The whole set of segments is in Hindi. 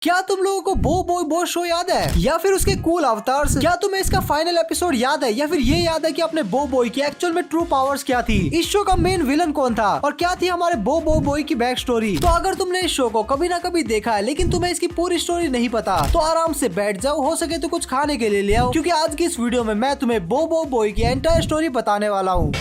क्या तुम लोगों को बो बॉय बॉस शो याद है या फिर उसके कूल अवतार्स? क्या तुम्हें इसका फाइनल एपिसोड याद है या फिर ये याद है कि अपने बो बॉय की एक्चुअल में ट्रू पावर्स क्या थी? इस शो का मेन विलन कौन था और क्या थी हमारे बो बॉय की बैक स्टोरी? तो अगर तुमने इस शो को कभी ना कभी देखा है लेकिन तुम्हें इसकी पूरी स्टोरी नहीं पता तो आराम से बैठ जाओ, हो सके तो कुछ खाने के लिए ले आओ, क्योंकि आज की इस वीडियो में मैं तुम्हें बो बॉय की एंटायर स्टोरी बताने वाला हूँ।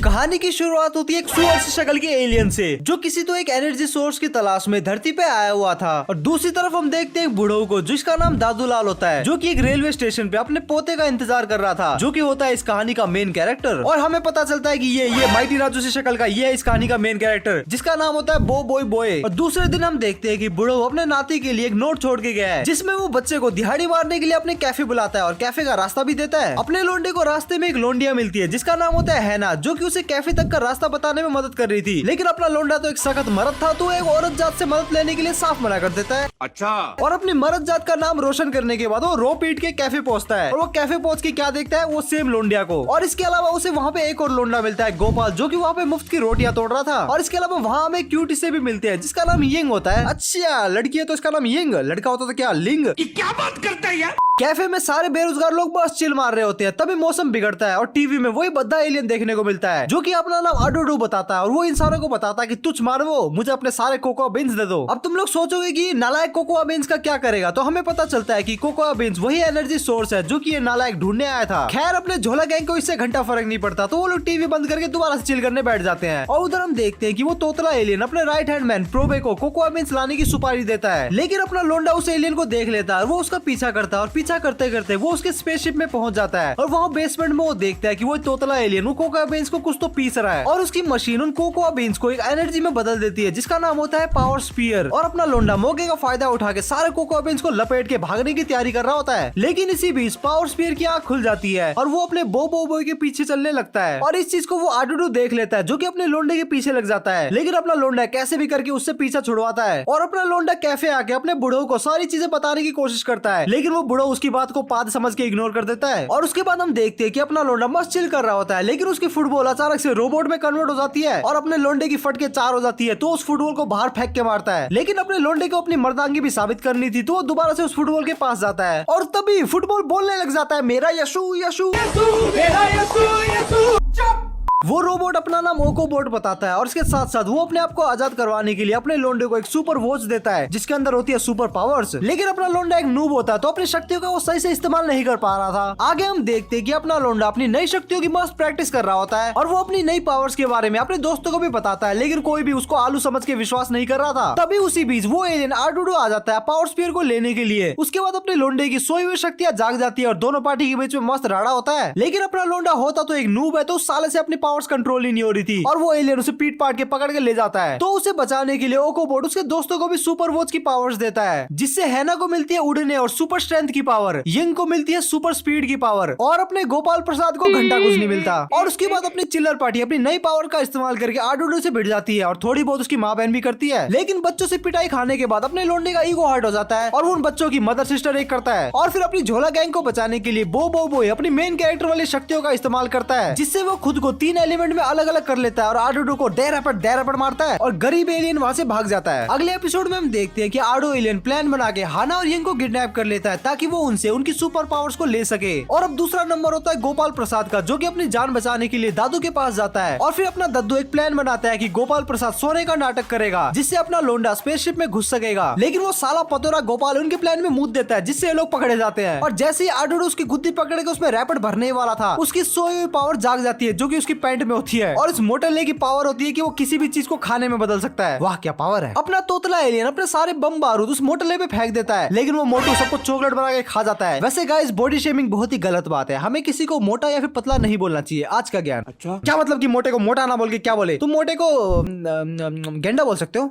कहानी की शुरुआत होती है एक सुअर सी शक्ल के एलियन से जो किसी तो एक एनर्जी सोर्स की तलाश में धरती पे आया हुआ था, और दूसरी तरफ हम देखते हैं एक बुढ़ऊ को जिसका नाम दादूलाल होता है, जो कि एक रेलवे स्टेशन पे अपने पोते का इंतजार कर रहा था, जो कि होता है इस कहानी का मेन कैरेक्टर। और हमें पता चलता है कि ये माइटी राजू सी शक्ल का ये है इस कहानी का मेन कैरेक्टर, जिसका नाम होता है बो बॉय। और दूसरे दिन हम देखते हैं कि बुढ़ऊ अपने नाती के लिए एक नोट छोड़ के गया है, जिसमें वो बच्चे को दिहाड़ी मारने के लिए अपने कैफे बुलाता है और कैफे का रास्ता भी देता है। अपने लोंडे को रास्ते में एक लोंडिया मिलती है जिसका नाम होता है हैना, जो कि उसे कैफे तक का रास्ता बताने में मदद कर रही थी, लेकिन अपना लोंडा तो एक सख्त मर्द था, तो एक औरत जात से मदद लेने के लिए साफ मना कर देता है। अच्छा। और अपनी मर्द जात का नाम रोशन करने के बाद वो रो पीट के कैफे पहुंचता है, और वो कैफे पहुंच के क्या देखता है, वो सेम लोंडिया को। और इसके अलावा उसे वहाँ पे एक और लोंडा मिलता है गोपाल, जो कि वहाँ पे मुफ्त की रोटियां तोड़ रहा था। और इसके अलावा वहाँ हमें क्यूटी से भी मिलते हैं जिसका नाम यिंग होता है। अच्छा, लड़की है तो इसका नाम यिंग, लड़का होता तो क्या लिंग? क्या बात करता है यार। कैफे में सारे बेरोजगार लोग बस चिल मार रहे होते हैं, तभी मौसम बिगड़ता है और टीवी में वही बद्दा एलियन देखने को मिलता है, जो कि अपना नाम आडोडो बताता है, और वो इंसानों को बताता है कि तुझ मारो, मुझे अपने सारे कोकोआ बीन्स दे दो। अब तुम लोग सोचोगे कि नालायक कोकोआ बीन्स का क्या करेगा, तो हमें पता चलता है कि कोकोआ बीन्स वही एनर्जी सोर्स है जो कि ये नालायक ढूंढने आया था। खैर, अपने झोला गैंग को इससे घंटा फर्क नहीं पड़ता, तो वो लोग टीवी बंद करके दोबारा से चिल करने बैठ जाते हैं। और उधर हम देखते हैं कि वो तोतला एलियन अपने राइट हैंड मैन प्रोबे को कोकोआ बीन्स लाने की सुपारी देता है, लेकिन अपना लोंडा उस एलियन को देख लेता है, वो उसका पीछा करता है, और पीछा करते करते वो उसके स्पेसशिप में पहुंच जाता है। और वहाँ बेसमेंट में वो देखता है कि वो तोतला एलियन वो कोकोआ बीन्स को कुछ तो पीस रहा है, और उसकी मशीन उन कोकोआ बीन्स को एक एनर्जी में बदल देती है जिसका नाम होता है पावर स्पीयर। और अपना लोंडा मौके का फायदा उठा के सारे कोकोआ बीन्स को लपेट के भागने की तैयारी कर रहा होता है, लेकिन इसी बीच पावर स्पीयर की आंख खुल जाती है और वो अपने बो बॉय के पीछे चलने लगता है। और इस चीज को वो आडूडू देख लेता है, जो कि अपने लोंडे के पीछे लग जाता है, लेकिन अपना लोंडा कैसे भी करके उससे पीछा छुड़वाता है। और अपना लोंडा कैफे आके अपने बुढ़ऊ को सारी चीजें बताने की कोशिश करता है, लेकिन वो बुढ़ऊ उसकी बात को पाद समझ के इग्नोर कर देता है। और उसके बाद हम देखते हैं कि अपना लोंडा मस्त चिल कर रहा होता है, लेकिन उसकी फुटबॉल अचानक से रोबोट में कन्वर्ट हो जाती है और अपने लोंडे की फट के चार हो जाती है, तो उस फुटबॉल को बाहर फेंक के मारता है। लेकिन अपने लोंडे को अपनी मर्दांगी भी साबित करनी थी, तो वो दोबारा से उस फुटबॉल के पास जाता है, और तभी फुटबॉल बोलने लग जाता है, मेरा यशु यशु मेरा यीशु। चुप। वो रोबोट अपना नाम ओकोबोट बताता है, और इसके साथ साथ वो अपने आप को आजाद करवाने के लिए अपने लोंडे को एक सुपर वॉच देता है जिसके अंदर होती है सुपर पावर्स। लेकिन अपना लोंडा एक नूब होता है, तो अपनी शक्तियों का वो सही से इस्तेमाल नहीं कर पा रहा था। आगे हम देखते हैं कि अपना लोंडा अपनी नई शक्तियों की मस्त प्रैक्टिस कर रहा होता है, और वो अपनी नई पावर्स के बारे में अपने दोस्तों को भी बताता है, लेकिन कोई भी उसको आलू समझ के विश्वास नहीं कर रहा था। तभी उसी बीच वो एलियन आडूडू आ जाता है पावर स्पीयर को लेने के लिए। उसके बाद अपने लोंडे की सोई हुई शक्तियां जाग जाती है और दोनों पार्टी के बीच में मस्त राड़ा होता है। लेकिन अपना लोंडा होता तो एक नूब है, तो उस साले से अपनी पावर्स कंट्रोल ही नहीं हो रही थी, और वो एलियन उसे पीट पाट के पकड़ के ले जाता है। तो उसे बचाने के लिए ओकोबोट उसके दोस्तों को भी सुपर वॉच की पावर्स देता है, जिससे हैना को मिलती है उड़ने और सुपर स्ट्रेंथ की पावर, यिंग को मिलती है सुपर स्पीड की पावर, और अपने गोपाल प्रसाद को घंटा कुछ नहीं मिलता। और उसके बाद अपनी चिल्लर पार्टी अपनी नई पावर का इस्तेमाल करके आडूडू से भिड़ जाती है, और थोड़ी बहुत उसकी माँ बहन भी करती है। लेकिन बच्चों से पिटाई खाने के बाद अपने लोंडे का ईगो हर्ट हो जाता है, और वो उन बच्चों की मदर सिस्टर एक करता है, और फिर अपनी झोला गैंग को बचाने के लिए बो बॉय अपनी मेन कैरेक्टर वाली शक्तियों का इस्तेमाल करता है, जिससे वो खुद को 3 एलिमेंट में अलग अलग कर लेता है, और आडूडू को डेरापट मारता है, और गरीब एलियन वहाँ से भाग जाता है। अगले एपिसोड में हम देखते हैं कि आडो एलियन प्लान बना के हाना और यिंग को किडनैप कर लेता है, ताकि वो उनसे उनकी सुपर पावर्स को ले सके। और अब दूसरा नंबर होता है गोपाल प्रसाद का, जो कि अपनी जान बचाने के लिए दादू के पास जाता है, और फिर अपना दद्दू एक प्लान बनाता है कि गोपाल प्रसाद सोने का नाटक करेगा, जिससे अपना लोंडा स्पेसशिप में घुस सकेगा। लेकिन वो साला पतोरा गोपाल उनके प्लान में मुंह देता है, जिससे ये लोग पकड़े जाते हैं। और जैसे ही आडोडो उसकी गुद्दी पकड़ के उसमें रैपिड भरने वाला था, उसकी सोई हुई पावर जाग जाती है, जो कि उसकी पैंट में होती है, और इस मोटरले की पावर होती है कि वो किसी भी चीज को खाने में बदल सकता है। वाह क्या पावर है। अपना तोतला एलियन अपने सारे बम बारूद उस मोटरले पे फेंक देता है, लेकिन वो मोटू सबको चॉकलेट बना के खा जाता है। वैसे गाइस, बॉडी शेमिंग बहुत ही गलत बात है, हमें किसी को मोटा या फिर पतला नहीं बोलना चाहिए। आज का ज्ञान। अच्छा। क्या मतलब कि मोटे को मोटा ना बोल के क्या बोले? तुम मोटे को गेंडा बोल सकते हो।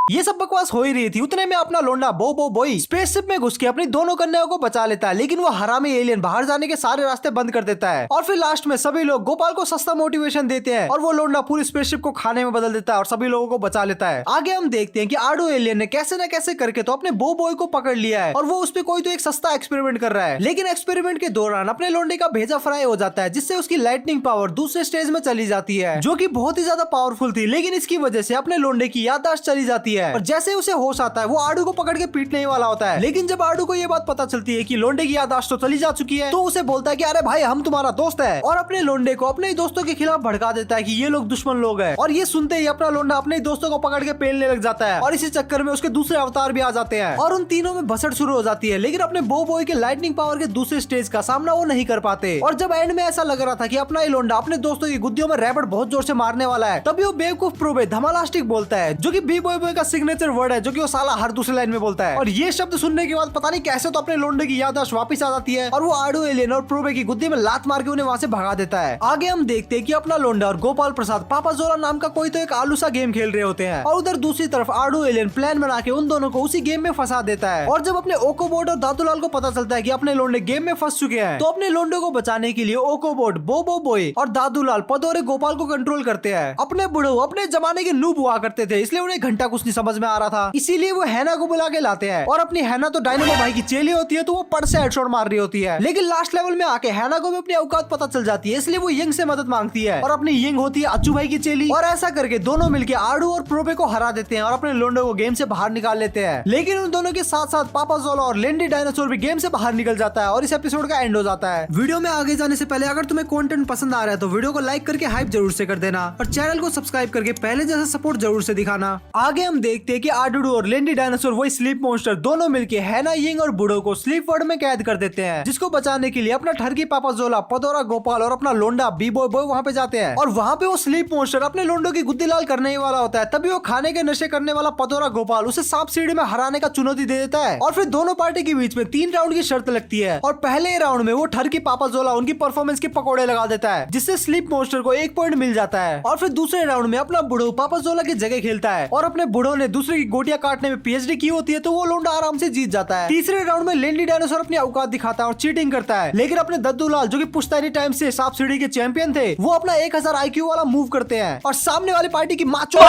ये सब बकवास हो ही रही थी, उतने में अपना लोंडा बो बोई स्पेसशिप में घुस के अपनी दोनों कन्याओं को बचा लेता है, लेकिन वो हरामी एलियन बाहर जाने के सारे रास्ते बंद कर देता है। और फिर लास्ट में सभी लोग गोपाल को सस्ता मोटिवेशन देते हैं और वो लोंडा पूरी स्पेसशिप को खाने में बदल देता है और सभी लोगों को बचा लेता है। आगे हम देखते हैं कि आडो एलियन ने कैसे न कैसे करके तो अपने बो बॉय को पकड़ लिया है और वो उस पे कोई तो एक सस्ता एक्सपेरिमेंट कर रहा है, लेकिन एक्सपेरिमेंट के दौरान अपने लोंडे का भेजा फ्राई हो जाता है, जिससे उसकी लाइटनिंग पावर दूसरे स्टेज में चली जाती है, जो कि बहुत ही ज्यादा पावरफुल थी। लेकिन इसकी वजह से अपने लोंडे की याददाश्त चली जाती है और जैसे उसे होश आता है वो आडू को पकड़ के पीटने वाला होता है। लेकिन जब आडू को ये बात पता चलती है कि लोंडे की याददाश्त तो चली जा चुकी है, तो उसे बोलता है कि अरे भाई हम तुम्हारा दोस्त है, और अपने लोंडे को अपने ही दोस्तों के खिलाफ भड़का देता है कि ये लोग दुश्मन लोग हैं। और ये सुनते ही अपना लोंडा अपने ही दोस्तों को पकड़ के पेलने लग जाता है और इसी चक्कर में उसके दूसरे अवतार भी आ जाते हैं और उन तीनों में भसड़ शुरू हो जाती है। लेकिन अपने बो बॉय के लाइटनिंग पावर के दूसरे स्टेज का सामना वो नहीं कर पाते और जब एंड में ऐसा लग रहा था कि अपना ही लोंडा अपने दोस्तों की गुद्दियों में रैबिट बहुत जोर से मारने वाला है, तभी वो बेवकूफ प्रोबे धमालास्टिक बोलता है, जो कि बी बॉय बॉय का सिग्नेचर वर्ड है, जो कि वो साला हर दूसरे लाइन में बोलता है। और ये शब्द सुनने के बाद पता नहीं कैसे तो अपने लोंडे की याददाश्त वापस आ जाती है और वो आडो एलियन और प्रोबे की गुद्दी में लात मार के उन्हें वहां से भगा देता है। आगे हम देखते हैं कि अपना लोंडा और गोपाल प्रसाद पापा जोला नाम का कोई तो एक आलू सा गेम खेल रहे होते हैं और उधर दूसरी तरफ आडो एलियन प्लान बना के उन दोनों को उसी गेम में फंसा देता है। और जब अपने ओकोबोट और दादूलाल को पता चलता है कि अपने लोंडे गेम में फंस चुके हैं, तो अपने लोंडे को बचाने के लिए ओकोबोट बोबो बॉय और दादूलाल पदोरे गोपाल को कंट्रोल करते हैं। अपने बुढ़ो अपने जमाने के नूब हुआ करते थे, इसलिए उन्हें घंटा कुछ नहीं समझ में आ रहा था, इसीलिए वो हैना को बुला के लाते हैं। और अपनी हैना तो डायनामो भाई की चेली होती है, तो वो पड़ से हेडशॉट मार रही होती है। लेकिन लास्ट लेवल में आके हैना को भी अपनी औकात पता चल जाती है, इसलिए वो यंग से मदद मांगती है और अपनी यंग होती है अच्चू भाई की चेली। और ऐसा करके दोनों मिलके आडू और प्रोबे को हरा देते हैं और अपने लोंडे को गेम से बाहर निकाल लेते हैं। लेकिन उन दोनों के साथ साथ पापा जोला और लेंडी डायनासोर भी गेम से बाहर निकल जाता है और इस एपिसोड का एंड हो जाता है। वीडियो में आगे जाने से पहले अगर तुम्हें कंटेंट पसंद आ रहा है तो वीडियो को लाइक करके हाइप जरूर से कर देना और चैनल को सब्सक्राइब करके पहले जैसा सपोर्ट जरूर से दिखाना। आगे हम देखते हैं कि आडूडू और लेंडी डायनासोर वही स्लीप मॉन्स्टर दोनों मिलके हैना यंग और बूढ़ो को स्लीप वर्ल्ड में कैद कर देते हैं, जिसको बचाने के लिए अपना ठरकी पापा जोला पदोरा गोपाल और अपना लोंडा बी बॉय बॉय वहाँ पे जाते हैं। और वहाँ पे वो स्लीप मॉन्स्टर अपने लोंडो की गुद्दी लाल करने ही वाला होता है, तभी वो खाने के नशे करने वाला पदोरा गोपाल उसे सांप सीढ़ी में हराने का चुनौती दे देता है। और फिर दोनों पार्टी के बीच में 3 राउंड की शर्त लगती है और पहले राउंड में वो ठरकी पापा जोला उनकी परफॉर्मेंस के पकौड़े लगा देता है, जिससे स्लीप मॉन्स्टर को 1 पॉइंट मिल जाता है। और फिर दूसरे राउंड में अपना बुढ़ो पापा जोला की जगह खेलता है और अपने बुढ़ो ने दूसरे की गोटियां काटने में पीएचडी की होती है, तो वो लोंडा आराम से जीत जाता है। तीसरे राउंड में लेंडी डायनासोर अपनी औकात दिखाता है और चीटिंग करता है, लेकिन अपने दद्दूलाल जो कि पुश्तैनी टाइम से सांप सीढ़ी के चैंपियन थे, वो अपना 1000 IQ वाला मूव करते हैं और सामने वाली पार्टी की माचो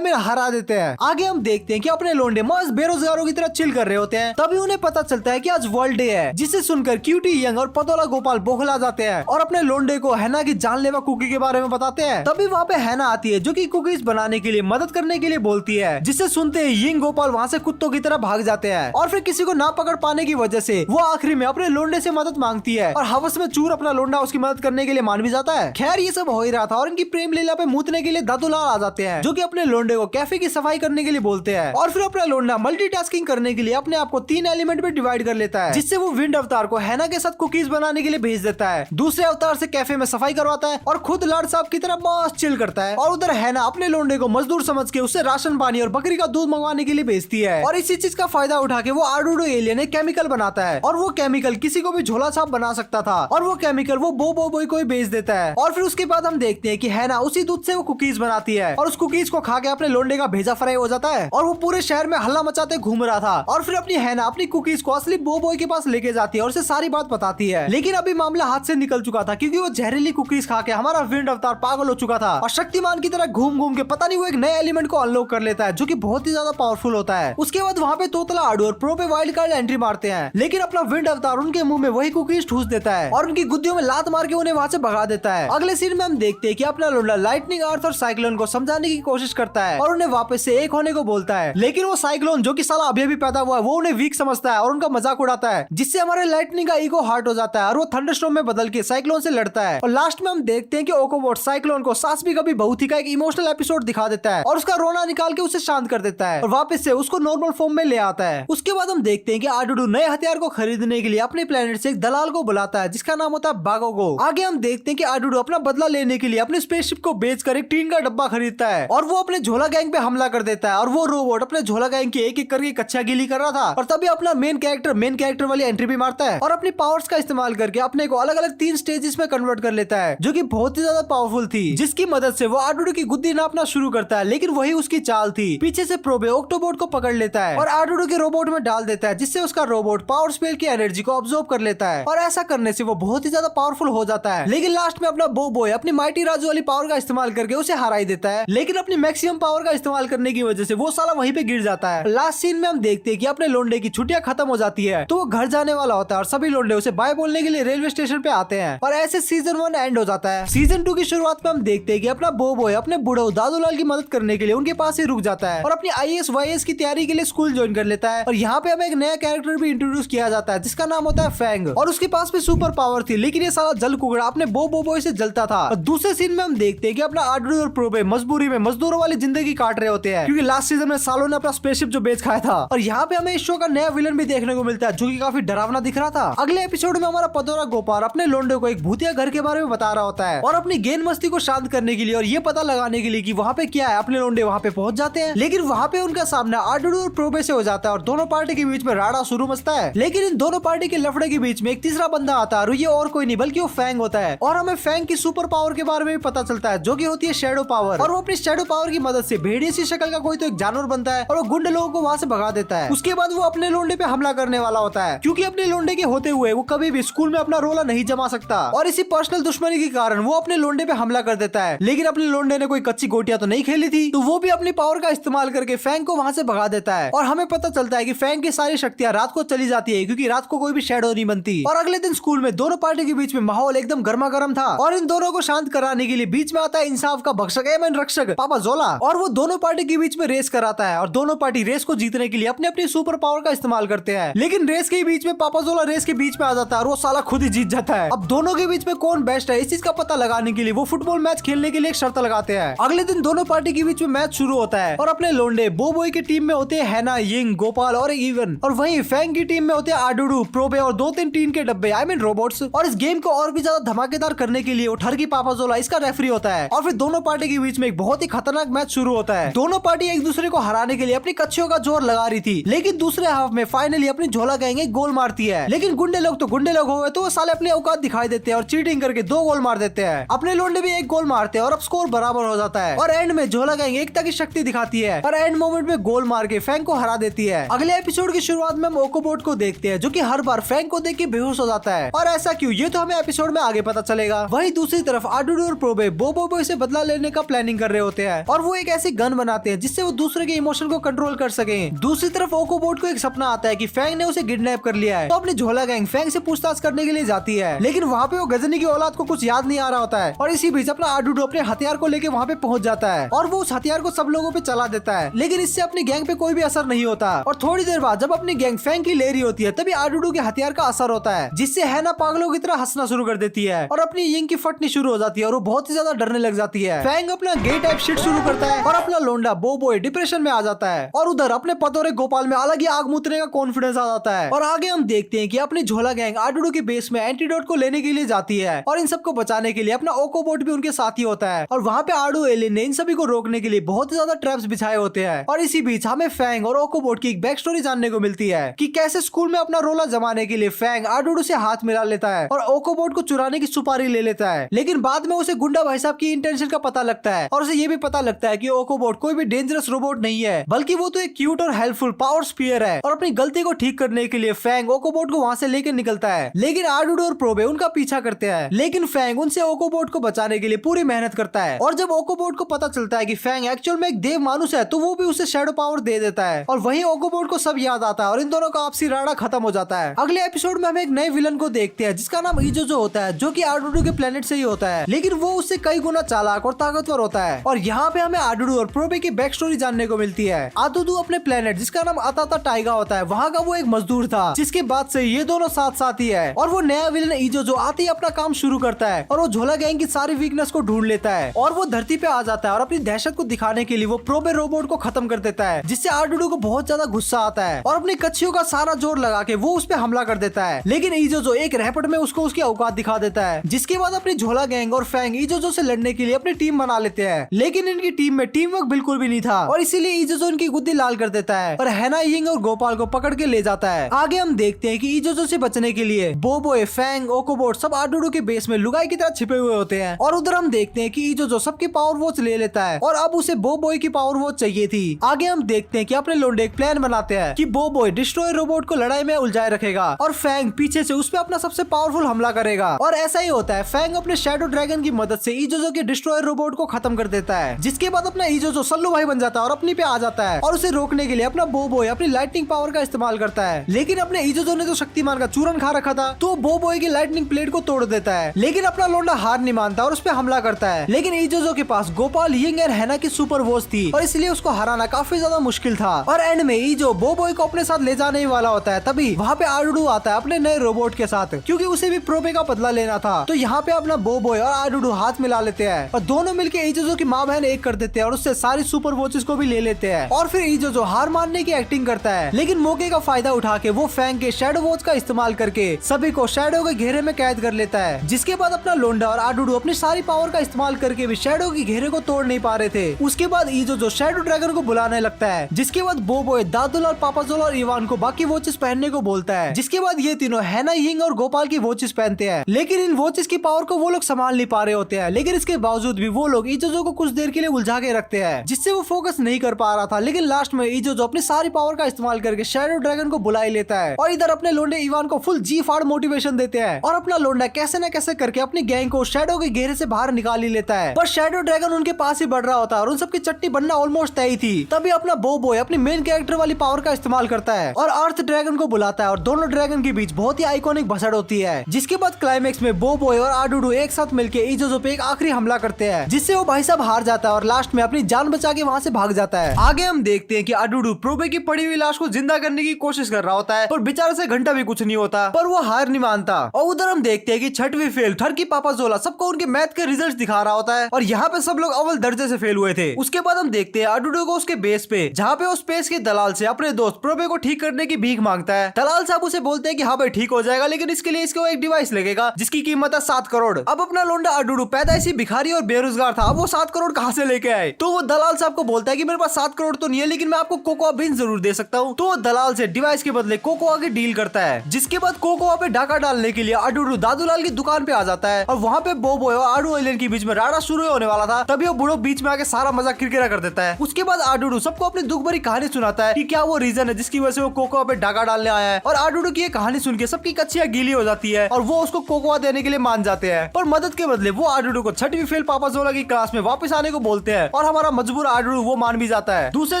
में हरा देते हैं। आगे हम देखते हैं कि अपने लोंडे मस्त बेरोजगारों की तरह चिल कर रहे होते हैं, तभी उन्हें पता चलता है कि आज वर्ल्ड डे है, जिसे सुनकर क्यूटी यंग और पदोला गोपाल बौखला जाते हैं और अपने लोंडे को हैना की जानलेवा कुकी के बारे में बताते हैं। तभी वहाँ पे हैना आती है, जो कि कुकीज बनाने के लिए मदद करने के लिए बोलती है, जिसे सुनते ही यंग गोपाल वहाँ से कुत्तों की तरह भाग जाते हैं। और फिर किसी को ना पकड़ पाने की वजह से वो आखिरी में अपने लोंडे से मदद मांगती है और हवस में चूर अपना लोंडा उसकी मदद करने के लिए मान भी जाता है। खैर ये सब हो ही रहा था और इनकी प्रेम लीला पे मूतने के लिए दादूलाल आ जाते हैं, जो कि अपने लोंडे को कैफे की सफाई करने के लिए बोलते हैं। और फिर अपना लोंडा मल्टीटास्किंग करने के लिए अपने आप को 3 एलिमेंट में डिवाइड कर लेता है, जिससे वो विंड अवतार को हैना के साथ कुकीज बनाने के लिए भेज देता है, दूसरे अवतार से कैफे में सफाई करवाता है और खुद लाड साहब की तरह मस्त चिल करता है। और उधर हैना अपने लोंडे को मजदूर समझ के उससे राशन पानी और बकरी का दूध मंगवाने के लिए भेजती है और इसी चीज का फायदा उठा के वो आडूडो एलियन एक केमिकल बनाता है और वो केमिकल किसी को भी झोला छाप बना सकता था और वो केमिकल वो बो बॉय को ही बेच देता है। और फिर उसके बाद हम देखते हैं कि हैना उसी दूध से वो कुकीज बनाती है और उस कुकीज को खा के अपने लोंडे का भेजा फ्राई हो जाता है और वो पूरे शहर में हल्ला मचाते घूम रहा था। और फिर अपनी हैना अपनी कुकीज को असली बो बॉय के पास लेके जाती है और उसे सारी बात बताती है, लेकिन अभी मामला हाथ से निकल चुका था, क्योंकि वो जहरीली कुकीज खा के हमारा विंड अवतार पागल हो चुका था और शक्तिमान की तरह घूम घूम के पता नहीं वो एक नए एलिमेंट को अनलॉक कर लेता है, जो कि बहुत ही ज्यादा पावरफुल होता है। उसके बाद वहाँ पे तोतला आडू और प्रो पे वाइल्ड कार्ड एंट्री मारते हैं, लेकिन अपना विंड अवतार उनके मुंह में वही कुकीज ठूस देता है और उनकी गुद्दियों में लात मार के उन्हें वहाँ से भगा देता है। अगले सीन में हम देखते हैं कि अपना लोंडा लाइटनिंग अर्थ और साइक्लोन को समझाने की कोशिश करता है और उन्हें वापस से एक होने को बोलता है, लेकिन वो साइक्लोन जो कि साला अभी अभी पैदा हुआ है वो उन्हें वीक समझता है और उनका मजाक उड़ाता है, जिससे हमारे लाइटनिंग का ईगो हार्ट हो जाता है और वो थंडरस्टॉर्म में बदल के साइक्लोन से लड़ता है। और लास्ट में हम देखते हैं कि ओकोबोट साइक्लोन को सास भी कभी बहू थी का एक इमोशनल एपिसोड दिखा देता है और उसका रोना निकाल के उसे शांत कर देता है और वापस से उसको नॉर्मल फॉर्म में ले आता है। उसके बाद हम देखते हैं कि आडूडू नए हथियार को खरीदने के लिए अपने प्लेनेट से एक दलाल को बुलाता है, जिसका नाम होता है बागोगो। आगे हम देखते हैं कि आडूडू अपना बदला लेने के लिए अपने स्पेसशिप को बेचकर एक टीन का डब्बा खरीदता है और वो अपने झोला गैंग पे हमला कर देता है और वो रोबोट अपने झोला गैंग की एक एक करके कच्चा गिली कर रहा था और तभी अपना मेन कैरेक्टर वाली एंट्री भी मारता है और अपनी पावर्स का इस्तेमाल करके अपने को अलग अलग 3 स्टेजेस में कन्वर्ट कर लेता है, जो कि बहुत ही ज्यादा पावरफुल थी, जिसकी मदद से वो आडूडू की गुद्दी नापना शुरू करता है, लेकिन वही उसकी चाल थी। पीछे से प्रोबे ऑक्टोबोट को पकड़ लेता है और आर्डूडो के रोबोट में डाल देता है, जिससे उसका रोबोट पावर स्पेल की एनर्जी को ऑब्जॉर्ब कर लेता है और ऐसा करने से वो बहुत ही ज्यादा पावरफुल हो जाता है। लेकिन लास्ट में अपना बोबोय अपनी माइटी राजू वाली पावर का इस्तेमाल करके उसे हरा ही देता है, लेकिन अपनी मैक्सिमम पावर का इस्तेमाल करने की वजह से वो साला वहीं पे गिर जाता है। लास्ट सीन में हम देखते हैं कि अपने लोंडे की छुट्टियां खत्म हो जाती है तो वो घर जाने वाला होता है और सभी लोंडे उसे बाय बोलने के लिए रेलवे स्टेशन पे आते हैं और ऐसे सीजन 1 एंड हो जाता है। सीजन 2 की शुरुआत में हम देखते हैं कि अपना बोबोय अपने बुढ़ो दादूलाल की मदद करने के लिए उनके पास ही रुक जाता है और अपनी IAS वाईएएस की तैयारी के लिए स्कूल ज्वाइन कर लेता है। और यहाँ पे हमें एक नया कैरेक्टर भी इंट्रोड्यूस किया जाता है जिसका नाम होता है फैंग और उसके पास भी सुपर पावर थी, लेकिन ये साला जल कुकड़ा अपने बोबोय से जलता था। और दूसरे सीन में हम देखते हैं कि अपना आर्डूडो और प्रोबे मजबूरी में मजदूरों वाली जिंदगी काट रहे होते हैं क्योंकि लास्ट सीजन में सालों ने अपना स्पेसशिप जो बेच खाया था। और यहाँ पे हमें इस शो का नया विलन भी देखने को मिलता है जो कि काफी डरावना दिख रहा था। अगले एपिसोड में हमारा पतोरा गोपाल अपने लोंडे को एक भूतिया घर के बारे में बता रहा होता है और अपनी गेंद मस्ती को शांत करने के लिए और ये पता लगाने के लिए कि वहाँ पे क्या है, अपने लोंडे वहाँ पे पहुंच जाते हैं। लेकिन वहाँ पे उनका सामना आर्डूडो और प्रोबे से हो जाता है और दोनों पार्टी के बीच में राड़ा शुरू मचता है। लेकिन इन दोनों पार्टी के लफड़े के बीच में एक तीसरा बंदा आता है और ये और कोई नहीं बल्कि वो फैंग होता है और हमें फैंग की सुपर पावर के बारे में भी पता चलता है जो कि होती है शैडो पावर। और वो अपनी शैडो पावर की मदद से भेड़िए सी शक्ल का कोई तो एक जानवर बनता है और वो गुंडे लोगों को वहाँ से भगा देता है। उसके बाद वो अपने लोंडे पे हमला करने वाला होता है क्योंकि अपने लोंडे के होते हुए वो कभी भी स्कूल में अपना रोला नहीं जमा सकता और इसी पर्सनल दुश्मनी के कारण वो अपने लोंडे पे हमला कर देता है। लेकिन अपने लोंडे ने कोई कच्ची गोटियां तो नहीं खेली थी तो वो भी अपनी पावर का इस्तेमाल करके फैंग को वहाँ से भगा देता है और हमें पता चलता है कि फैंग की सारी शक्तियां रात को चली जाती है क्योंकि रात को कोई भी शैडो नहीं बनती। और अगले दिन स्कूल में दोनों पार्टी के बीच में माहौल एकदम गर्मा गर्म था और इन दोनों को शांत कराने के लिए बीच में आता है इंसाफ का भक्षक एवं रक्षक पापा जोला और वो दोनों पार्टी के बीच में रेस कराता है और दोनों पार्टी रेस को जीतने के लिए अपनी अपनी सुपर पावर का इस्तेमाल करते हैं। लेकिन रेस के बीच में पापा जोला रेस के बीच में आ जाता है और वो साला खुद ही जीत जाता है। अब दोनों के बीच में कौन बेस्ट है इस चीज का पता लगाने के लिए वो फुटबॉल मैच खेलने के लिए एक शर्त लगाते हैं। अगले दिन दोनों पार्टी के बीच में मैच शुरू होता है और अपने लोंडे बोबोय की टीम में होते हैं हैना, यिंग, गोपाल और इवन और वहीं फैंग की टीम में होते हैं आर्डूडू, प्रोबे और 2-3 टीन के डब्बे आई मीन रोबोट्स। और इस गेम को और भी ज्यादा धमाकेदार करने के लिए वो ठरकी पापा जोला इसका रेफरी होता है और फिर दोनों पार्टी के बीच में एक बहुत ही खतरनाक मैच शुरू होता है। दोनों पार्टी एक दूसरे को हराने के लिए अपनी कच्छियों का जोर लगा रही थी, लेकिन दूसरे हाफ में फाइनली अपनी झोला गैंग एक गोल मारती है। लेकिन गुंडे लोग तो गुंडे लोग हुए तो वो साले अपनी औकात दिखाई देते हैं और चीटिंग करके 2 गोल मार देते हैं। अपने लोंडे भी 1 गोल मारते हैं और अब स्कोर बराबर हो जाता है और एंड में झोला गैंग एकता की शक्ति दिखाती है और एंड मोमेंट में गोल मार के फैंग को हरा देती है। अगले एपिसोड की शुरुआत में हम ओकोबोट को देखते हैं जो कि हर बार फैंग को देख के बेहोश हो जाता है और ऐसा क्यों ये तो हमें एपिसोड में आगे पता चलेगा। वहीं दूसरी तरफ आर्डूडो और प्रोबे बोबोय से बदला लेने का प्लानिंग कर रहे होते हैं और वो एक ऐसी गन बनाते हैं जिससे वो दूसरे के इमोशन को कंट्रोल कर सके। दूसरी तरफ ओकोबोट को एक सपना आता है कि फैंग ने उसे किडनैप कर लिया है तो अपनी झोला गैंग फैंग से पूछताछ करने के लिए जाती है, लेकिन वहाँ पे वो गजनी की औलाद को कुछ याद नहीं आ रहा होता है और इसी बीच अपना आर्डूडो अपने हथियार को लेके वहाँ पे पहुंच जाता है और वो उस हथियार को सब लोगों पे चला देता है, लेकिन इससे अपनी गैंग पे कोई भी असर नहीं होता। और थोड़ी देर बाद जब अपनी गैंग फैंग की ले रही होती है तभी आर्डूडो के हथियार का असर होता है जिससे हैना पागलों की तरह हंसना शुरू कर देती है और अपनी यिंग की फटनी शुरू हो जाती है और वो बहुत ही ज्यादा डरने लग जाती है। फैंग अपना गे टाइप शिट शुरू करता है और अपना लोंडा बोबोय डिप्रेशन में आ जाता है और उधर अपने पतोरे गोपाल में अलग ही आग मुतने का कॉन्फिडेंस आ जाता है। और आगे हम देखते हैं कि अपनी झोला गैंग आर्डूडो के बेस में एंटीडोट को लेने के लिए जाती है और इन सबको बचाने के लिए अपना ओकोबोट भी उनके साथ ही होता है और वहाँ पे आर्डू एलियन ने इन सभी को रोकने के लिए बहुत ही ज्यादा ट्रैप्स बिछाए होते हैं। और इसी बीच हमें फैंग और ओकोबोट की एक बैक स्टोरी जानने को मिलती है कि कैसे स्कूल में अपना रोला जमाने के लिए फैंग आर्डूडो से हाथ मिला लेता है और ओकोबोट को चुराने की सुपारी ले लेता है, लेकिन बाद में उसे गुंडा भाई साहब की इंटेंशन का पता लगता है और उसे ये भी पता लगता है कि ओकोबोट कोई भी डेंजरस रोबोट नहीं है बल्कि वो तो एक क्यूट और हेल्पफुल पावर स्पीयर है। और अपनी गलती को ठीक करने के लिए फैंग ओकोबोट को वहाँ से लेकर निकलता है, लेकिन आर्डूडो और प्रोबे उनका पीछा करते हैं, लेकिन फैंग उनसे ओकोबोट को बचाने के लिए पूरी मेहनत करता है। और जब ओकोबोट को पता चलता है कि फैंग एक्चुअल में एक देव मानुष है तो वो भी उसे शैडो पावर दे देता है और वहीं ओकोबोट को सब याद आता है और इन दोनों का आपसी राड़ा खत्म हो जाता है। अगले एपिसोड में हम एक नए विलन को देखते हैं जिसका नाम इजोजो होता है जो कि आर्डूडो के प्लेनेट से ही होता है, लेकिन वो उससे कई गुना चालाक और ताकतवर होता है। और यहाँ पे हमें आर्डूडो और प्रोबे की बैक स्टोरी जानने को मिलती है। आदुदू अपने प्लेनेट जिसका नाम अताता टाइगा होता है वहाँ का वो एक मजदूर था जिसके बाद से ये दोनों साथ साथ ही है और वो नया विलन इजोजो आते ही अपना काम शुरू करता है और वो झोला गैंग की सारी वीकनेस को ढूंढ लेता है और वो धरती पे आ जाता है और अपनी दहशत को दिखाने के लिए वो प्रोबे रोबोट को खत्म कर देता है जिससे आर्डूडो को बहुत ज्यादा गुस्सा आता है और अपनी कच्छियों का सारा जोर लगा के वो उस पे हमला कर देता है, लेकिन इजोजो एक रैपट में उसको उसकी औकात दिखा देता है। जिसके बाद अपनी झोला गैंग और फैंग इजोजो से लड़ने के लिए अपनी टीम बना लेते हैं, लेकिन इनकी टीम में टीम वर्क बिल्कुल भी नहीं था और इसीलिए इजोजो इनकी गुद्दी लाल कर देता है और हैना, यिंग और गोपाल को पकड़ के ले जाता है। आगे हम देखते हैं कि इजोजो से बचने के लिए बोबोय, फैंग, ओकोबोट सब आर्डूडो के बेस में लुगाई की तरह छिपे हुए होते हैं और उधर हम देखते हैं कि इजोजो सबकी पावर वॉच ले लेता है और अब उसे बॉय की पावर वो चाहिए थी। आगे हम देखते हैं कि अपने लोंडे एक प्लान बनाते हैं कि बो बॉय डिस्ट्रॉयर रोबोट को लड़ाई में उलझाए रखेगा और फैंग पीछे से उस पर अपना सबसे पावरफुल हमला करेगा। और ऐसा ही होता है, फैंग अपने शैडो ड्रैगन की मदद से इजोजो के डिस्ट्रॉयर रोबोट को खत्म कर देता है, जिसके बाद अपना इजोजो सल्लू भाई बन जाता है और अपनी पे आ जाता है और उसे रोकने के लिए अपना बो बॉय अपनी लाइटनिंग पावर का इस्तेमाल करता है। लेकिन अपने इजोजो ने तो शक्तिमान का चूरन खा रखा था, तो बो बॉय की लाइटनिंग प्लेट को तोड़ देता है। लेकिन अपना लोंडा हार नहीं मानता और उस पर हमला करता है। लेकिन इजोजो के पास गोपाल, यिंग और हैना की सुपर वॉच थी और इसलिए उसको हराना काफी ज्यादा मुश्किल था। और एंड में इजो बो बॉय को अपने साथ ले जाने ही वाला होता है, तभी वहाँ पे आडुडू आता है अपने नए रोबोट के साथ, क्योंकि उसे भी प्रोबे का बदला लेना था। तो यहाँ पे अपना बो बॉय और आडुडू हाथ मिला लेते हैं और दोनों मिलकर इजोजो की माँ बहन एक कर देते हैं और उससे सारी सुपर वॉचेस को भी ले लेते हैं। और फिर इजोजो हार मानने की एक्टिंग करता है, लेकिन मौके का फायदा उठा के वो फैंग के शैडो वॉच का इस्तेमाल करके सभी को शैडो के घेरे में कैद कर लेता है। जिसके बाद अपना लोंडा और आडुडू अपनी सारी पावर का इस्तेमाल करके भी शैडो के घेरे को तोड़ नहीं पा रहे थे। उसके बाद इजोजो शैडो ड्रैगन को बुलाने लगता है, जिसके बाद बो बॉय दादुलाल, पापाजोल और इवान को बाकी वॉचेस पहनने को बोलता है। जिसके बाद ये तीनों हैना, यिंग और गोपाल की वॉचेस पहनते हैं। लेकिन इन वॉचेस की पावर को वो लोग संभाल नहीं पा रहे होते हैं, लेकिन इसके बावजूद भी वो लोग इजोजो को कुछ देर के लिए उलझा के रखते हैं, जिससे वो फोकस नहीं कर पा रहा था। लेकिन लास्ट में इजोजो अपनी सारी पावर का इस्तेमाल करके शैडो ड्रैगन को बुला ही लेता है और इधर अपने लोंडे इवान को फुल जी फाड़ मोटिवेशन देते हैं और अपना लोंडा कैसे न कैसे करके अपनी गैंग को शैडो के घेरे से बाहर निकाल ही लेता है। पर शैडो ड्रैगन उनके पास ही बढ़ रहा होता है और उन सबकी चट्टी बनना ऑलमोस्ट तय थी। तभी अपना बो बॉय अपनी मेन कैरेक्टर वाली पावर का इस्तेमाल करता है और अर्थ ड्रैगन को बुलाता है और दोनों ड्रैगन के बीच बहुत ही आइकॉनिक भसड़ होती है। जिसके बाद क्लाइमेक्स में बो बॉय और आडुडू एक साथ मिलकर इजोजो पे एक आखिरी हमला करते हैं, जिससे वो भाई साहब हार जाता है और लास्ट में अपनी जान बचा के वहाँ से भाग जाता है। आगे हम देखते हैं कि आडुडू प्रोबे की पड़ी हुई लाश को जिंदा करने की कोशिश कर रहा होता है, पर बेचारे से घंटा भी कुछ नहीं होता, पर वो हार नहीं मानता। और उधर हम देखते हैं कि छठवीं फेल ठरकी पापाजोला सबको उनके मैथ के रिजल्ट दिखा रहा होता है और यहाँ पे सब लोग अव्वल दर्जे से फेल हुए थे। उसके बाद हम देखते हैं आडुडू को उसके बेस पे, जहाँ पे वो स्पेस के दलाल से अपने दोस्त प्रोबे को ठीक करने की भीख मांगता है। दलाल साहब उसे बोलते हैं कि हाँ भाई ठीक हो जाएगा, लेकिन इसके लिए इसको एक डिवाइस लगेगा जिसकी कीमत है 7 करोड़। अब अपना लोंडा आडुडू पैदाइशी भिखारी और बेरोजगार था, अब वो 7 करोड़ कहाँ से लेके आए? तो वो दलाल साहब को बोलता है कि मेरे पास 7 करोड़ तो नहीं है, लेकिन मैं आपको कोकोआ बीन जरूर दे सकता हूँ। तो वो दलाल से डिवाइस के बदले कोकोआ की डील करता है। जिसके बाद कोकोआ पे डाका डालने के लिए आडुडू दादूलाल की दुकान पे आ जाता है और वहाँ पे बो बॉय और आडू एलियन के बीच में राडा शुरू होने वाला था, तभी वो बूढ़ो बीच में आके सारा मजाक किरकिरा कर देता है। उसके बाद आडुडू सबको अपनी दुख भरी कहानी सुनाता है कि क्या वो रीजन है जिसकी वजह से वो कोकोआ पे डाका डालने आया है। और आडुडू की ये कहानी सुन के सबकी कच्चियां गीली हो जाती है और वो उसको कोकोआ देने के लिए मान जाते हैं, पर मदद के बदले वो आडुडू को छठवीं फेल पापाजोला की क्लास में वापस आने को बोलते हैं और हमारा मजबूर आडुडू वो मान भी जाता है। दूसरे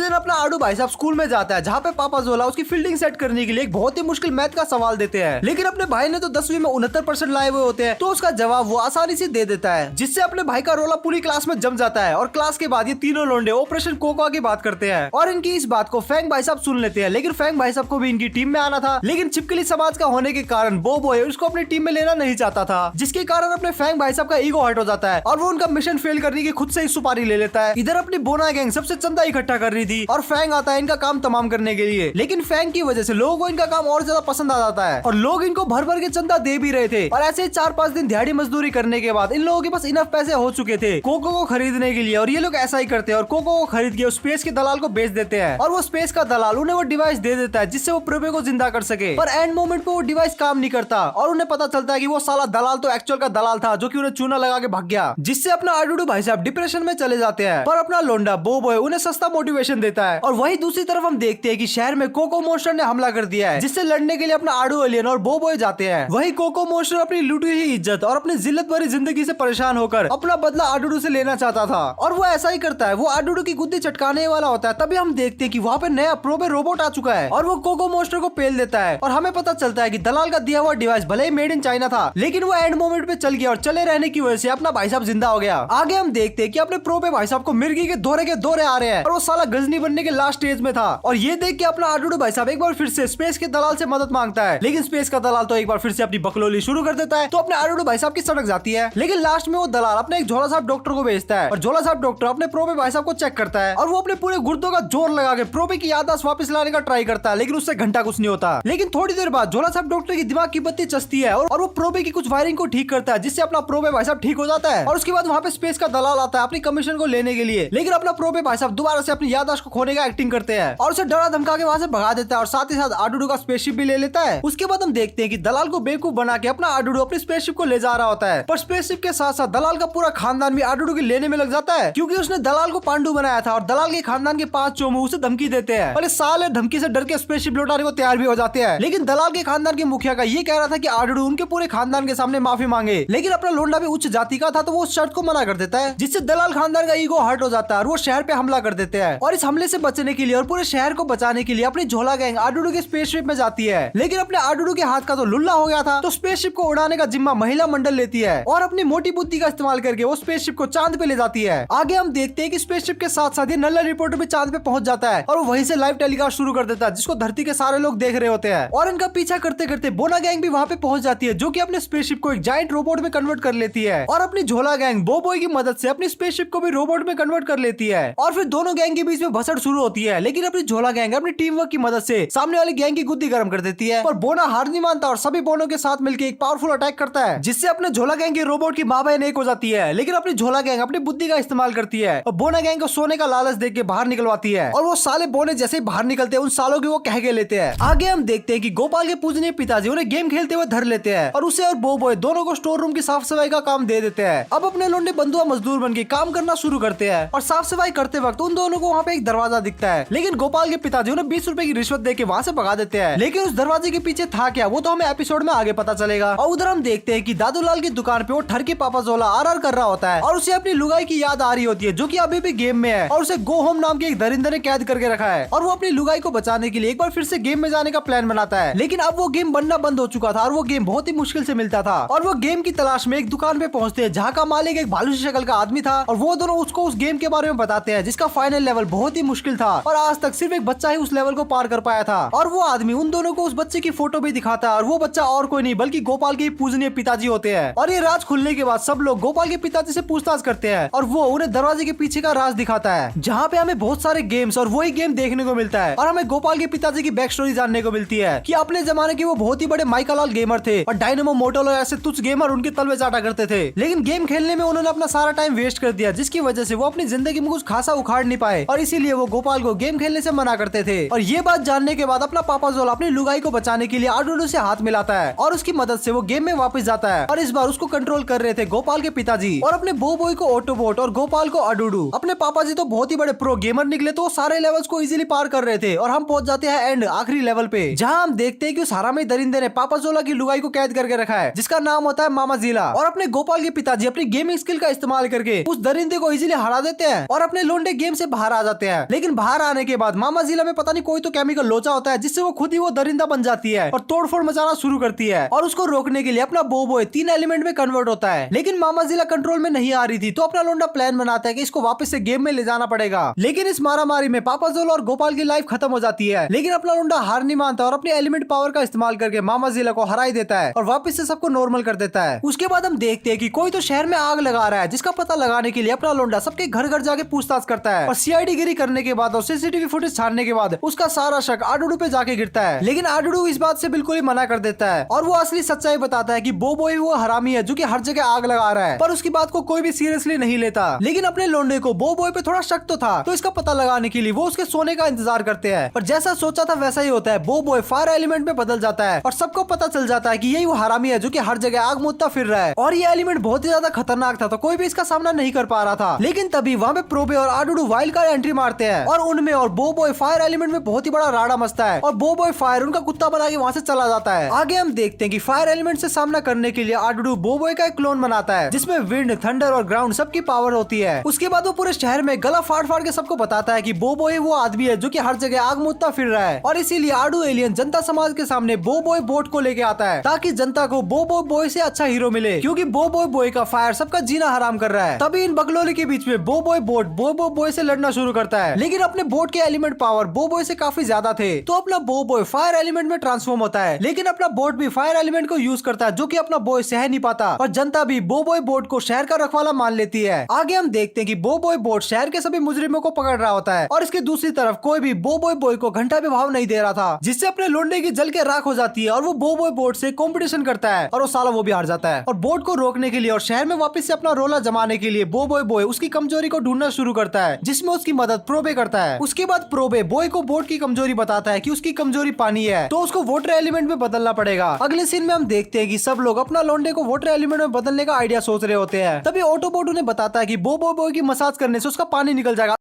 दिन अपना आडू भाई साहब स्कूल में जाता है, जहाँ पे पापाजोला उसकी फील्डिंग सेट करने के लिए एक बहुत ही मुश्किल मैथ का सवाल देते हैं, लेकिन अपने भाई ने तो 10वीं में 69% लाए हुए होते हैं, तो उसका जवाब वो आसानी से दे देता है, जिससे अपने भाई का रोला पूरी क्लास में जम जाता है। और क्लास के बाद ये तीनों लोंडे ऑपरेशन कोकोआ की बात करते हैं और इनकी इस बात को फैंग भाई साहब सुन लेते हैं। लेकिन फैंग भाई साहब को भी इनकी टीम में आना था, लेकिन छिपकली समाज का होने के कारण बो बॉय उसको अपनी टीम में लेना नहीं चाहता था, जिसके कारण अपने फैंग भाई साहब का ईगो हर्ट हो जाता है और वो उनका मिशन फेल करने की खुद से ही सुपारी ले लेता है। इधर अपनी बोना गैंग सबसे चंदा इकट्ठा कर रही थी और फैंग आता है इनका काम तमाम करने के लिए, लेकिन फैंग की वजह से लोगों को इनका काम और ज्यादा पसंद आ जाता है और लोग इनको भर भर के चंदा दे भी रहे थे। और ऐसे 4-5 दिन दिहाड़ी मजदूरी करने के बाद इन लोगों के पास इनफ पैसे हो चुके थे कोको को खरीदने के लिए, और ये लोग ऐसा ही करते हैं और कोको को खरीद के स्पेस के दलाल को बेच देते हैं और वो स्पेस का दलाल उन्हें वो डिवाइस दे देता है जिससे वो प्रोबे को जिंदा कर सके। पर एंड मोमेंट पे वो डिवाइस काम नहीं करता और उन्हें पता चलता है कि वो साला दलाल तो एक्चुअल का दलाल था जो कि उन्हें चूना लगा के भाग गया, जिससे अपना आडुडू भाई साहब डिप्रेशन में चले जाते हैं। पर अपना लोंडा बो बॉय उन्हें सस्ता मोटिवेशन देता है। और वही दूसरी तरफ हम देखते हैं कि शहर में कोको मोस्टर ने हमला कर दिया है, जिससे लड़ने के लिए अपना आडू एलियन और बो बॉय जाते हैं। वही कोको मोस्टर अपनी लूटी हुई इज्जत और अपनी जिल्लत भरी जिंदगी से परेशान होकर अपना बदला आडुडू से लेना चाहता था और वो ऐसा ही करता है। वो आडुडू की गुद्दी चटकाने वाला होता है, तभी हम देखते हैं कि वहाँ पे नया प्रोबे रोबोट आ चुका है और वो कोको मोस्टर को पेल देता है और हमें पता चलता है कि दलाल का दिया हुआ डिवाइस भले ही मेड इन चाइना था, लेकिन वो एंड मोमेंट पे चल गया और चले रहने की वजह से अपना भाई साहब जिंदा हो गया। आगे हम देखते हैं कि अपने प्रोबे भाई साहब को मिर्गी के दौरे आ रहे हैं और वो साला गजनी बनने के लास्ट स्टेज में था और ये देख के अपना आडुडू भाई साहब एक बार फिर से स्पेस के दलाल से मदद मांगता है, लेकिन स्पेस का दलाल तो एक बार फिर से अपनी बकलोली शुरू कर देता है, तो अपने आडुडू भाई साहब की सड़क जाती है। लेकिन लास्ट में वो दलाल अपने एक झोला साहब डॉक्टर को भेजता है और झोला साहब डॉक्टर अपने प्रोबे भाई साहब को चेक करता है और वो अपने पूरे गुर्दों का जोर लगा के प्रोबे की याददाश्त वापस लाने का ट्राई करता है, लेकिन उससे घंटा कुछ नहीं होता। लेकिन थोड़ी देर बाद झोला साहब डॉक्टर की दिमाग की बत्ती चसती है और वो प्रोबे की कुछ वायरिंग को ठीक करता है, जिससे अपना प्रोबे भाई साहब ठीक हो जाता है। और उसके बाद वहाँ पे स्पेस का दलाल आता है अपनी कमीशन को लेने के लिए, लेकिन अपना प्रोबे भाई साहब दोबारा से अपनी याददाश्त को खोने का एक्टिंग करते हैं और उसे डरा धमका के वहाँ से भगा देता है और साथ ही साथ आडुडू का स्पेसशिप भी ले लेता है। उसके बाद हम देखते हैं कि दलाल को बेवकूफ बना के अपना आडुडू अपनी स्पेसशिप को ले जा रहा होता है, पर स्पेसशिप के साथ साथ दलाल का पूरा खानदान भी आडुडू की लेने में लग जाता है, क्योंकि उसने दलाल दलाल को पांडु बनाया था और दलाल के खानदान के 5 चोमू उसे धमकी देते हैं और इस साले धमकी से डर के स्पेसशिप लौटाने को तैयार भी हो जाते हैं। लेकिन दलाल के खानदान के मुखिया का ये कह रहा था कि आडूडू उनके पूरे खानदान के सामने माफी मांगे, लेकिन अपना लोंडा भी उच्च जाति का था तो वो उस शर्त को मना कर देता है, जिससे दलाल खानदान का ईगो हर्ट हो जाता है और वो शहर पे हमला कर देते हैं। और इस हमले से बचने के लिए और पूरे शहर को बचाने के लिए अपनी झोला गैंग आडूडू के स्पेसशिप में जाती है। लेकिन अपने आडूडू के हाथ का तो लुल्ला हो गया था, तो स्पेसशिप को उड़ाने का जिम्मा महिला मंडल लेती है और अपनी मोटी बुद्धि का इस्तेमाल करके वो स्पेसशिप को चांद पे ले जाती है। आगे हम देखते हैं कि स्पेसशिप के साथ साथ ये नल्ला रिपोर्टर भी चांद पे पहुंच जाता है और वो वहीं से लाइव टेलीकास्ट शुरू कर देता है, जिसको धरती के सारे लोग देख रहे होते हैं। और इनका पीछा करते करते बोना गैंग भी वहाँ पे पहुंच जाती है, जो कि अपने स्पेसशिप को एक जायंट रोबोट में कन्वर्ट कर लेती है और अपनी झोला गैंग बोबोय की मदद से अपनी स्पेसशिप को भी रोबोट में कन्वर्ट कर लेती है। और फिर दोनों गैंग के बीच में भसड़ शुरू होती है, लेकिन अपनी झोला गैंग अपनी टीम वर्क की मदद से सामने वाली गैंग की गुद्दी गर्म कर देती है। और बोना हार नहीं मानता और सभी बोनों के साथ मिलकर एक पावरफुल अटैक करता है, जिससे अपने झोला गैंग के रोबोट की माँ बहन एक हो जाती है। लेकिन अपनी झोला गैंग अपनी बुद्धि का इस्तेमाल करती है और बोना गैंग को सोने का लालच देख के बाहर निकलवाती है और वो साले बोने जैसे ही बाहर निकलते हैं उन सालों की वो कह के लेते हैं। आगे हम देखते हैं कि गोपाल के पूजनीय पिताजी उन्हें गेम खेलते हुए धर लेते हैं और उसे और बोबोय दोनों को स्टोर रूम की साफ सफाई का काम दे देते हैं। अब अपने लोंडे बंधुआ मजदूर बन के काम करना शुरू करते हैं और साफ सफाई करते वक्त उन दोनों को वहाँ पे एक दरवाजा दिखता है, लेकिन गोपाल के पिताजी उन्हें 20 रुपए की रिश्वत देके वहाँ से भगा देते हैं। लेकिन उस दरवाजे के पीछे था क्या वो तो हमें एपिसोड में आगे पता चलेगा। और उधर हम देखते हैं कि दादूलाल की दुकान पे वो ठर के पापा जोला आर कर रहा होता है और उसे अपनी लुगाई की याद आ रही होती है, जो कि अभी भी गेम में है और उसे गो होम नाम के एक दरिंदे ने कैद करके रखा है और वो अपनी लुगाई को बचाने के लिए एक बार फिर से गेम में जाने का प्लान बनाता है। लेकिन अब वो गेम बनना बंद हो चुका था और वो गेम बहुत ही मुश्किल से मिलता था और वो गेम की तलाश में एक दुकान पे पहुंचते हैं, जहाँ का मालिक एक भालू की शक्ल का आदमी था और वो दोनों उसको उस गेम के बारे में बताते हैं, जिसका फाइनल लेवल बहुत ही मुश्किल था और आज तक सिर्फ एक बच्चा ही उस लेवल को पार कर पाया था। और वो आदमी उन दोनों को उस बच्चे की फोटो भी दिखाता है और वो बच्चा और कोई नहीं बल्कि गोपाल के पूजनीय पिताजी होते हैं। और ये राज खुलने के बाद सब लोग गोपाल के पिताजी से पूछताछ करते हैं और वो उन्हें दरवाजे के पीछे का राज दिखाता है, जहाँ पे हमें बहुत सारे गेम्स और वही गेम देखने को मिलता है और हमें गोपाल के पिताजी की बैक स्टोरी जानने को मिलती है कि अपने जमाने के वो बहुत ही बड़े माइकालाल गेमर थे और डायनेमो मोटोलो ऐसे तुच्छ गेमर उनके तलवे चाटा करते थे। लेकिन गेम खेलने में उन्होंने अपना सारा टाइम वेस्ट कर दिया, जिसकी वजह से वो अपनी जिंदगी में कुछ खासा उखाड़ नहीं पाए और इसीलिए वो गोपाल को गेम खेलने से मना करते थे। और ये बात जानने के बाद अपना पापा जोला अपनी लुगाई को बचाने के लिए आडूडू से हाथ मिलाता है और उसकी मदद से वो गेम में वापस जाता है और इस बार उसको कंट्रोल कर रहे थे गोपाल के पिताजी और अपने बोबोय को ऑटोबोट और गोपाल को आडूडू। अपने पापा जी तो बहुत ही बड़े प्रो गेमर निकले, तो वो सारे लेवल्स को इजीली पार कर रहे थे और हम पहुंच जाते हैं एंड आखिरी लेवल पे, जहां हम देखते हैं कि उस हरामी दरिंदे ने पापा जोला की लुगाई को कैद करके रखा है, जिसका नाम होता है मामा जिला। और अपने गोपाल के पिताजी अपनी गेमिंग स्किल का इस्तेमाल करके उस दरिंदे को इजीली हरा देते हैं और अपने लोंडे गेम से बाहर आ जाते हैं। लेकिन बाहर आने के बाद मामा जिला में पता नहीं कोई तो केमिकल लोचा होता है, जिससे वो खुद ही वो दरिंदा बन जाती है और तोड़फोड़ मचाना शुरू करती है और उसको रोकने के लिए अपना बोबोय 3 एलिमेंट में कन्वर्ट होता है। लेकिन मामा जिला कंट्रोल में नहीं आ रही थी, तो अपना लोंडा प्लान बनाता है कि इसको वापस से गेम में ले जाना पड़ेगा। लेकिन इस मारामारी में पापा जोला और गोपाल की लाइफ खत्म हो जाती है। लेकिन अपना लोंडा हार नहीं मानता और अपने एलिमेंट पावर का इस्तेमाल करके मामा जिला को हरा ही देता है और वापस से सबको नॉर्मल कर देता है। उसके बाद हम देखते हैं कि कोई तो शहर में आग लगा रहा है, जिसका पता लगाने के लिए अपना लोंडा सबके घर घर जाके पूछताछ करता है और सीआईडी गिरी करने के बाद और सीसीटीवी फुटेज छानने के बाद उसका सारा शक आडूडू पे जाके गिरता है। लेकिन आडूडू इस बात से बिल्कुल ही मना कर देता है और वो असली सच्चाई बताता है कि बोबोय वो हरामी है जो कि हर जगह आग लगा रहा है, पर उसकी बात को कोई भी सीरियसली नहीं लेता। लेकिन अपने लोंडे को बोबोय पे थोड़ा शक तो था, तो इसका पता लगाने के लिए वो उसके सोने का इंतजार करते हैं और जैसा सोचा था वैसा ही होता है। बोबोय फायर एलिमेंट में बदल जाता है और सबको पता चल जाता है कि यही वो हरामी है जो कि हर जगह आग मुद्दा फिर रहा है और ये एलिमेंट बहुत ही ज्यादा खतरनाक था, तो कोई भी इसका सामना नहीं कर पा रहा था। लेकिन तभी वहाँ पे प्रोबे और आडूडू वाइल्ड कार्ड एंट्री मारते हैं और उनमें और बोबोय फायर एलिमेंट में बहुत ही बड़ा राड़ा मचता है और बोबोय फायर उनका कुत्ता बना के वहाँ से चला जाता है। आगे हम देखते हैं कि फायर एलिमेंट से सामना करने के लिए आडूडू बोबोय का एक क्लोन बनाता है, जिसमें विंड, थंडर और ग्राउंड सबकी पावर होती है। उसके बाद वो पूरे शहर में गला फाड़ फाड़ के सबको बताता है कि बोबोय वो आदमी है जो कि हर जगह आग मुद्दा फिर रहा है और इसीलिए आडू एलियन जनता समाज के सामने बोबोय बोट को लेके आता है, ताकि जनता को बोबोय बॉय से अच्छा हीरो मिले, क्योंकि बोबोय बॉय का फायर सबका जीना हराम कर रहा है। तभी इन बगलोली के बीच में बोबोय बोट बोबोय बॉय से लड़ना शुरू करता है, लेकिन अपने बोट के एलिमेंट पावर बोबोय से काफी ज्यादा थे, तो अपना बोबोय फायर एलिमेंट में ट्रांसफॉर्म होता है। लेकिन अपना बोट भी फायर एलिमेंट को यूज करता है, जो कि अपना बॉय सह नहीं पाता और जनता भी बोबोय बोट को शहर का रखवाला मान लेती है। आगे हम देखते हैं कि बोबोय बोट शहर के सभी मुजरिमों को पकड़ रहा होता है और इसकी दूसरी तरफ कोई भी बोबोय बॉय को घंटा भी भाव नहीं दे रहा था, जिससे अपने लोंडे की जल के राख हो जाती है और वो बोबोय बोट से कंपटीशन करता है और वो साला वो भी हार जाता है। और बोट को रोकने के लिए और शहर में वापस से अपना रोला जमाने के लिए बोबोय बॉय उसकी कमजोरी को ढूंढना शुरू करता है, जिसमें उसकी मदद प्रोबे करता है। उसके बाद प्रोबे बॉय को बोट की कमजोरी बताता है कि उसकी कमजोरी पानी है, तो उसको वाटर एलिमेंट में बदलना पड़ेगा। अगले सीन में हम देखते हैं कि सब लोग अपना लोंडे को वाटर एलिमेंट में बदलने का आइडिया सोच रहे होते हैं। तभी ऑटोबोट उन्हें बताता है कि बोबोय बॉय की मसाज करने से उसका पानी निकल जाएगा।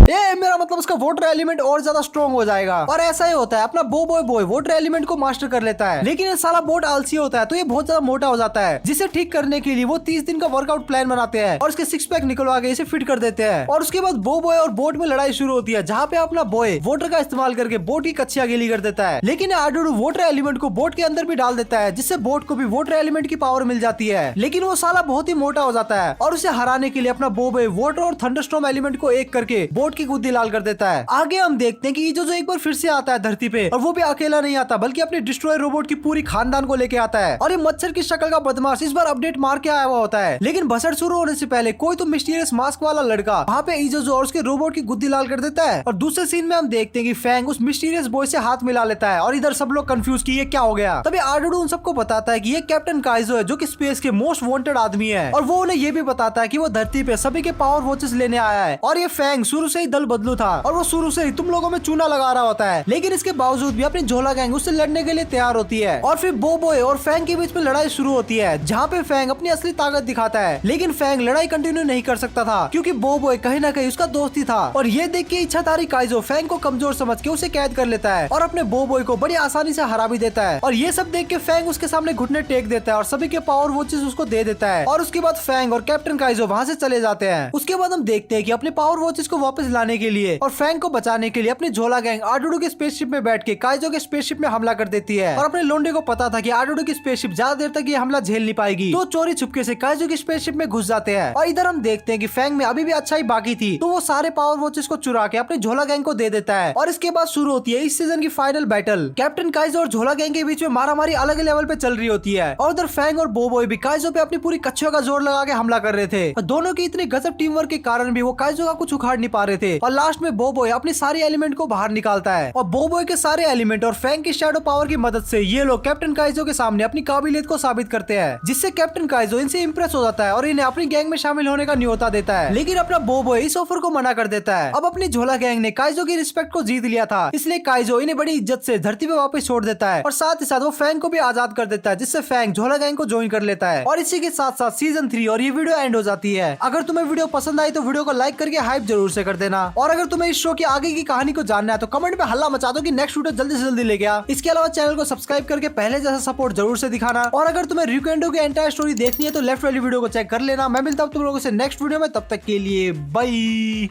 ये मेरा मतलब उसका वाटर एलिमेंट और ज्यादा स्ट्रॉन्ग हो जाएगा। और ऐसा ही होता है, अपना बॉय वाटर एलिमेंट को मास्टर कर लेता है, लेकिन ये साला बोट आलसी होता है तो ये बहुत ज्यादा मोटा हो जाता है, जिसे ठीक करने के लिए वो 30 दिन का वर्कआउट प्लान बनाते हैं और उसके 6 पैक निकलवा के इसे फिट कर देते हैं। और उसके बाद बॉय और बोट में लड़ाई शुरू होती है, जहाँ पे अपना बॉय वाटर का इस्तेमाल करके बोट की कच्चियां गीली कर देता है, लेकिन आडूडू वाटर एलिमेंट को बोट के अंदर भी डाल देता है, जिससे बोट को भी वाटर एलिमेंट की पावर मिल जाती है। लेकिन वो साला बहुत ही मोटा हो जाता है और उसे हराने के लिए अपना बॉय वाटर और थंडरस्टॉर्म एलिमेंट को एक करके बोट की गुद्दी लाल कर देता है। आगे हम देखते हैं कि जो एक बार फिर से आता है धरती पे, और वो भी अकेला नहीं आता बल्कि अपने डिस्ट्रॉयर रोबोट की पूरी खानदान को लेके आता है। और ये मच्छर की शक्ल का बदमाश इस बार अपडेट मार के आया हुआ होता है, लेकिन बसर शुरू होने से पहले कोई तो मिस्टीरियस मास्क वाला लड़का वहाँ पे इजोजो और उसके रोबोट की गुद्दी लाल कर देता है। और दूसरे सीन में हम देखते हैं कि फैंग उस मिस्टीरियस बॉय से हाथ मिला लेता है और इधर सब लोग कंफ्यूज कि ये क्या हो गया। तभी आडूडू उन सबको बताता है कि ये कैप्टन काइजो है, जो कि स्पेस के मोस्ट वांटेड आदमी है, और वो उन्हें ये भी बताता है कि वो धरती पे सभी के पावर वॉचेस लेने आया है। और ये फैंग शुरू से ही दल बदलू था और वो शुरू से ही तुम लोगों में चूना लगा रहा होता है, लेकिन इसके बावजूद भी अपनी झोला गैंग उससे लड़ने के लिए तैयार होती है। और फिर बॉय और फैंग के बीच में लड़ाई शुरू होती है, जहाँ पे फैंग अपनी असली ताकत दिखाता है, लेकिन फैंग लड़ाई कंटिन्यू नहीं कर सकता था क्योंकि बॉय कहीं ना कहीं उसका दोस्त ही था। और ये देख के इच्छाधारी काइजो फैंग को कमजोर समझ के उसे कैद कर लेता है और अपने बॉय को बड़ी आसानी से हरा भी देता है। और ये सब देख के फैंग उसके सामने घुटने टेक देता है और सभी के पावर वॉचेस उसको दे देता है। और उसके बाद फैंग और कैप्टन काइजो वहाँ से चले जाते हैं। उसके बाद हम देखते हैं कि अपने पावर वॉचेस को वापस लाने के लिए और फैंग को बचाने के लिए अपनी झोला गैंग आडूडू के स्पेसशिप में बैठ के काइजो के स्पेसशिप में हमला कर देती है। और अपने लोंडे को पता था कि आडूडू की स्पेसशिप ज्यादा देर तक ये हमला झेल नहीं पाएगी, तो चोरी छुपके से काइजो की स्पेसशिप में घुस जाते हैं। और इधर हम देखते हैं कि फैंग में अभी भी अच्छा ही बाकी थी, तो वो सारे पावर वॉचेस को चुरा के अपनी झोला गैंग को दे देता है। और इसके बाद शुरू होती है इस सीजन की फाइनल बैटल। कैप्टन काइजो और झोला गैंग के बीच में मारामारी अलग लेवल पे चल रही होती है, और उधर फैंग और बॉय भी काइजो पे अपनी पूरी कच्छियों का जोर लगा के हमला कर रहे थे। और दोनों की इतनी गजब टीम वर्क के कारण भी वो काइजो का कुछ उखाड़ नहीं पा रहे थे। और लास्ट में बॉय अपनी सारी एलिमेंट को बाहर निकालता है, और बॉय के सारे एलिमेंट और फैंग की शैडो पावर की मदद से ये लोग कैप्टन काइजो के सामने अपनी काबिलियत को साबित करते हैं, जिससे कैप्टन काइजो इनसे इंप्रेस हो जाता है और इन्हें अपनी गैंग में शामिल होने का न्योता देता है। लेकिन अपना बॉय इस ऑफर को मना कर देता है। अब अपनी झोला गैंग ने काइजो की रिस्पेक्ट को जीत लिया था, इसलिए काइजो इन्हें बड़ी इज्जत से धरती पे वापस छोड़ देता है, और साथ ही साथ वो फैंग को भी आजाद कर देता है, जिससे फैंग झोला गैंग को ज्वाइन कर लेता है। और इसी के साथ साथ सीजन 3 और ये वीडियो एंड हो जाती है। अगर तुम्हें वीडियो पसंद आई तो वीडियो को लाइक करके हाइप जरूर से कर देना, और अगर तुम्हें इस शो की आगे की कहानी को जानना है तो कमेंट में हल्ला मचा दो कि नेक्स्ट वीडियो जल्दी से जल्दी लेके आ। इसके अलावा चैनल को सब्सक्राइब करके पहले जैसा सपोर्ट जरूर से दिखाना, और अगर तुम्हें रिकेंडो की एंटायर स्टोरी देखनी है तो लेफ्ट वाली वीडियो को चेक कर लेना। मैं मिलता हूँ तुम लोगों से नेक्स्ट वीडियो में, तब तक के लिए बाय।